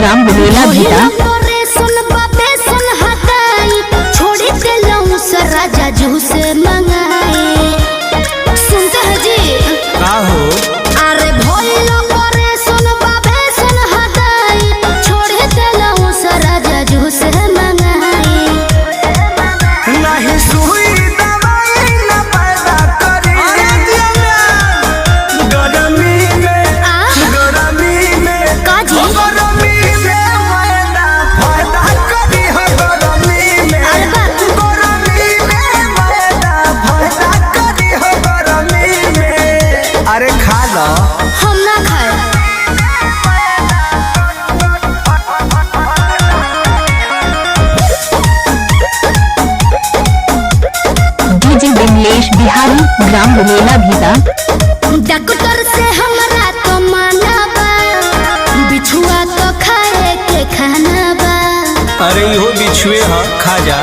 Gram बुलेला भीता। राजा जू से मंगाए सुनते हैं जी का हो अरे भोलो करे सुन बाबे सुन हटाई छोड़े देलऊ से राजा जू से मंगाए नहीं सुई दवाई न पैदा करी गरमी में काजी गरमी में मैदा फायदा करी हो गरमी में गरमी में मैदा फायदा करी हो गरमी में अरे खा लो हम ना खाए DJ Vimlesh Bihari gram बुलेला भीता। Doctor से हमरा तो माना बा बिछुआ तो खाए के खाना बा अरे इहो बिछुए ह खा जा।